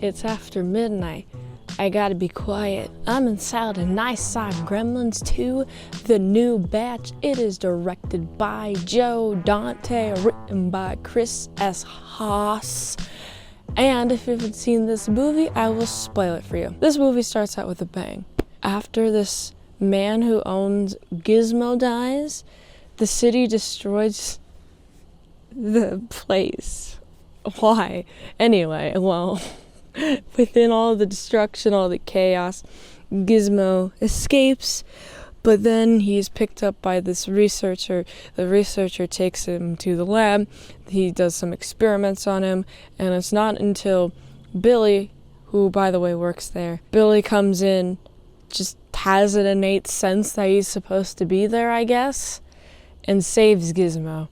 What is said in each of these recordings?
It's after midnight. I gotta be quiet. I'm inside a nice side Gremlins 2, the new batch. It is directed by Joe Dante, written by Chris S. Haas. And if you haven't seen this movie, I will spoil it for you. This movie starts out with a bang. After this man who owns Gizmo dies, the city destroys the place. Why? Anyway, well, within all the destruction, all the chaos, Gizmo escapes, but then he's picked up by this researcher. The researcher takes him to the lab. He does some experiments on him, and it's not until Billy, who, by the way, works there, Billy comes in, just has an innate sense that he's supposed to be there, I guess, and saves Gizmo.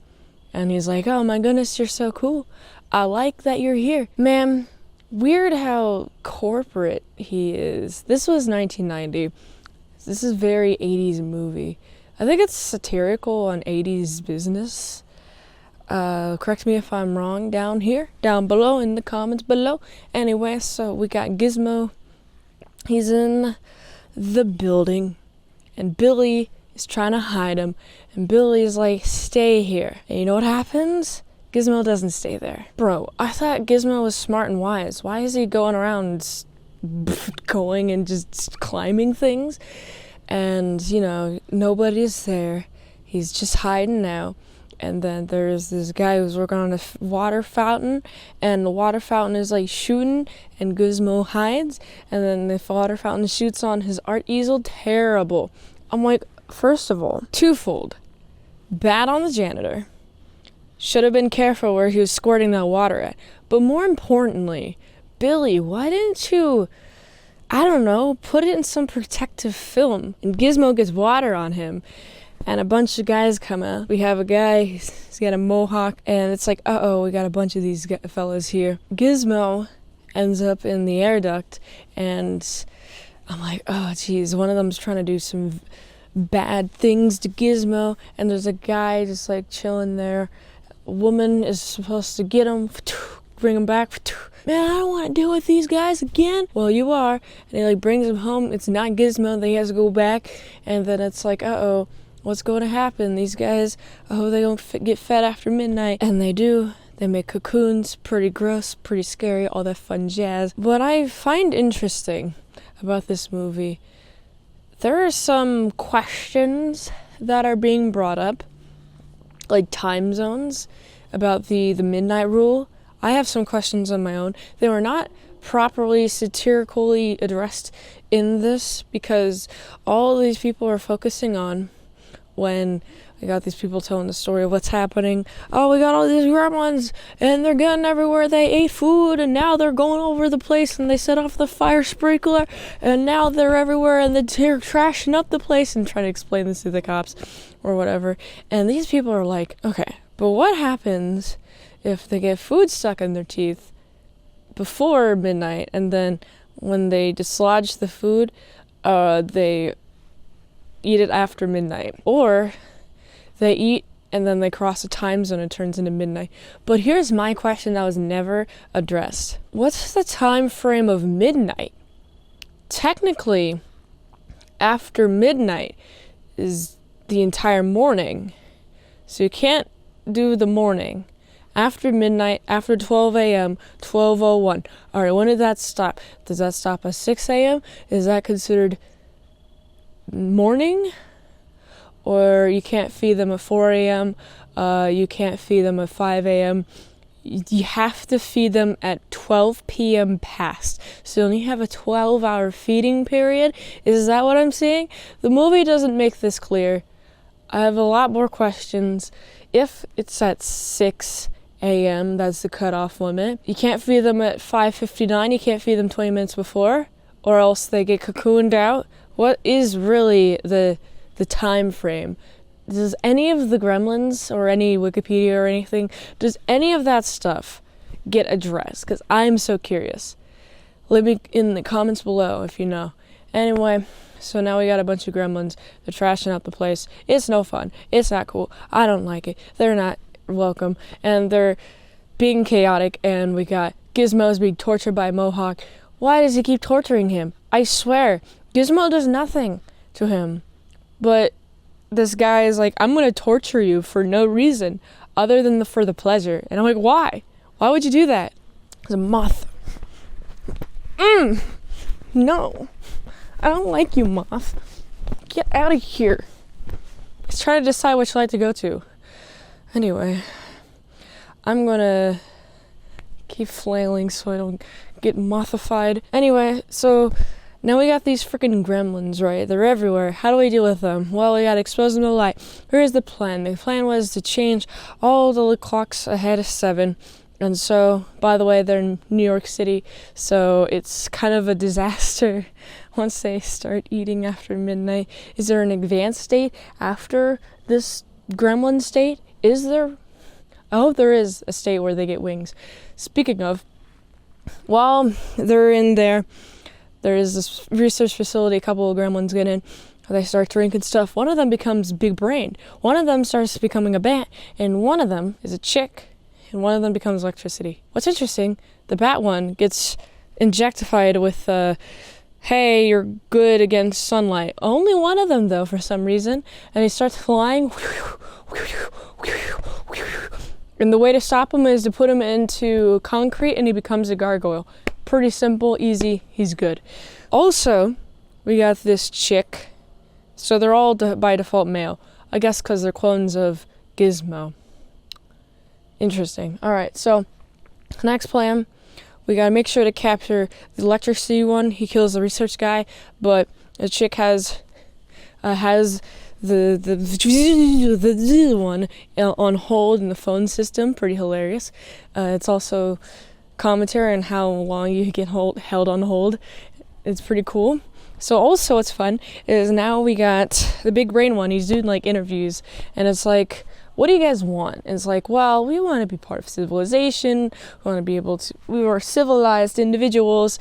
And he's like, oh my goodness, you're so cool. I like that you're here. Man, weird how corporate he is. This was 1990. This is very 80s movie. I think it's satirical on 80s business. Correct me if I'm wrong down below in the comments below. Anyway, so we got Gizmo. He's in the building, and Billy is trying to hide him, and Billy's like, stay here. And you know what happens? Gizmo doesn't stay there. Bro, I thought Gizmo was smart and wise. Why is he going around going and just climbing things? And, you know, nobody's there. He's just hiding now. And then there's this guy who's working on a water fountain, and the water fountain is like shooting, and Gizmo hides, and then the water fountain shoots on his art easel. Terrible. I'm like, first of all, twofold. Bad on the janitor. Should have been careful where he was squirting that water at. But more importantly, Billy, why didn't you, I don't know, put it in some protective film? And Gizmo gets water on him, and a bunch of guys come out. We have a guy, he's got a mohawk, and it's like, uh-oh, we got a bunch of these fellas here. Gizmo ends up in the air duct, and I'm like, oh, geez, one of them's trying to do some bad things to Gizmo, and there's a guy just like chilling there. A woman is supposed to get him, bring him back. Man, I don't want to deal with these guys again. Well, you are. And he like brings him home. It's not Gizmo. Then he has to go back, and then it's like, uh-oh, what's going to happen? These guys, they don't get fed after midnight. And they do. They make cocoons. Pretty gross, pretty scary, all that fun jazz. What I find interesting about this movie, there are some questions that are being brought up, like time zones, about the midnight rule. I have some questions on my own. They were not properly satirically addressed in this, because all these people are focusing on when I got these people telling the story of what's happening. Oh, we got all these gremlins, and they're getting everywhere. They ate food, and now they're going over the place, and they set off the fire sprinkler, and now they're everywhere, and they're trashing up the place, and trying to explain this to the cops or whatever. And these people are like, okay, but what happens if they get food stuck in their teeth before midnight, and then when they dislodge the food, they eat it after midnight? Or they eat and then they cross a time zone and it turns into midnight. But here's my question that was never addressed. What's the time frame of midnight? Technically, after midnight is the entire morning. So you can't do the morning. After midnight, after 12 a.m., 12:01. All right, when did that stop? Does that stop at 6 a.m.? Is that considered morning? Or you can't feed them at 4 a.m., you can't feed them at 5 a.m., you have to feed them at 12 p.m. past. So you only have a 12-hour feeding period. Is that what I'm saying? The movie doesn't make this clear. I have a lot more questions. If it's at 6 a.m., that's the cutoff limit. You can't feed them at 5:59, you can't feed them 20 minutes before, or else they get cocooned out. What is really the time frame? Does any of the gremlins or any Wikipedia or anything, does any of that stuff get addressed? Because I'm so curious. Let me in the comments below if you know. Anyway, so now we got a bunch of gremlins. They're trashing out the place. It's no fun. It's not cool. I don't like it. They're not welcome. And they're being chaotic. And we got Gizmo is being tortured by Mohawk. Why does he keep torturing him? I swear, Gizmo does nothing to him. But this guy is like, I'm gonna torture you for no reason other than for the pleasure. And I'm like, why? Why would you do that? It's a moth. No. I don't like you, moth. Get out of here. Let's try to decide which light to go to. Anyway, I'm gonna keep flailing so I don't get mothified. Anyway, so now we got these freaking gremlins, right? They're everywhere. How do we deal with them? Well, we gotta expose them to light. Here's the plan. The plan was to change all the clocks ahead of 7. And so, by the way, they're in New York City, so it's kind of a disaster once they start eating after midnight. Is there an advanced state after this gremlin state? Is there? I hope there is a state where they get wings. Speaking of, while they're in there is this research facility, a couple of gremlins get in. They start drinking stuff. One of them becomes big-brained. One of them starts becoming a bat, and one of them is a chick. And one of them becomes electricity. What's interesting, the bat one gets injectified with, hey, you're good against sunlight. Only one of them, though, for some reason. And he starts flying. And the way to stop him is to put him into concrete and he becomes a gargoyle. Pretty simple, easy, he's good. Also, we got this chick. So they're all by default male. I guess because they're clones of Gizmo. Interesting. All right, so next plan, we gotta make sure to capture the electricity one. He kills the research guy, but the chick has the one on hold in the phone system. Pretty hilarious. It's also commentary on how long you get held on hold. It's pretty cool. So also what's fun is now we got the big brain one. He's doing like interviews, and it's like, what do you guys want? And it's like, well, we want to be part of civilization. We want to be able to, we are civilized individuals.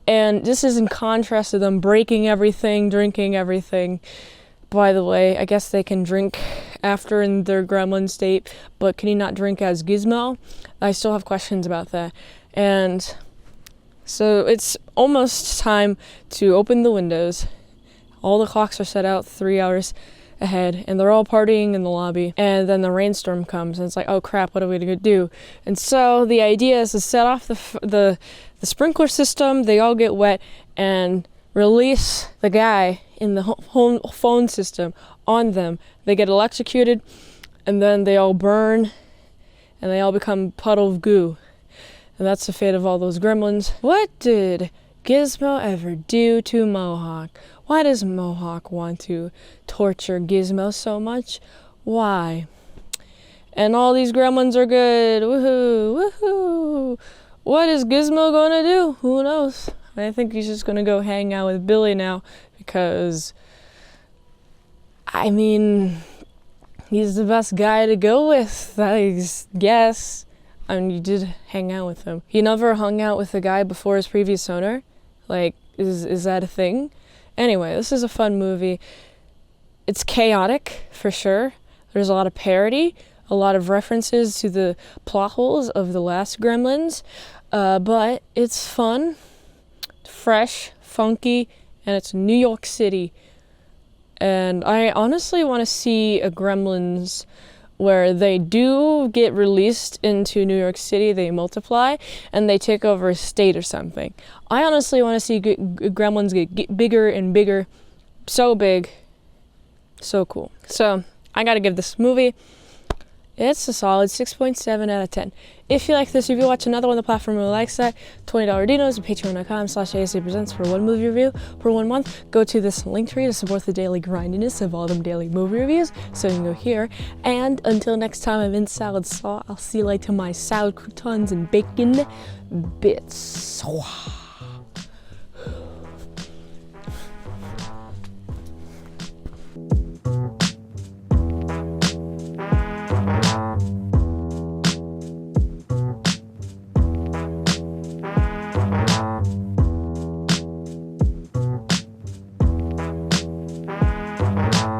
And this is in contrast to them breaking everything, drinking everything. By the way, I guess they can drink after in their gremlin state, but can you not drink as Gizmo? I still have questions about that. And so it's almost time to open the windows. All the clocks are set out 3 hours ahead, and they're all partying in the lobby, and then the rainstorm comes, and it's like, oh crap, what are we gonna do? And so the idea is to set off the sprinkler system. They all get wet, and release the guy in the home phone system on them. They get electrocuted, and then they all burn, and they all become a puddle of goo. And that's the fate of all those gremlins. What did Gizmo ever do to Mohawk? Why does Mohawk want to torture Gizmo so much? Why? And all these gremlins are good. Woohoo! Woohoo! What is Gizmo gonna do? Who knows? I think he's just gonna go hang out with Billy now because, I mean, he's the best guy to go with, I guess. I mean, you did hang out with him. He never hung out with the guy before his previous owner? Like, is that a thing? Anyway, this is a fun movie. It's chaotic, for sure. There's a lot of parody, a lot of references to the plot holes of the last Gremlins, but it's fun, fresh, funky, and it's New York City. And I honestly want to see a Gremlins where they do get released into New York City, they multiply, and they take over a state or something. I honestly want to see Gremlins get bigger and bigger. So big. So cool. So, I gotta give this movie, it's a solid 6.7 out of 10. If you like this review, watch another one on the platform who likes that. $20 Dinos at patreon.com/ASApresents for one movie review per 1 month. Go to this link tree to support the daily grindiness of all them daily movie reviews. So you can go here. And until next time, I'm in Salad Saw. I'll see you later, my salad croutons and bacon bits.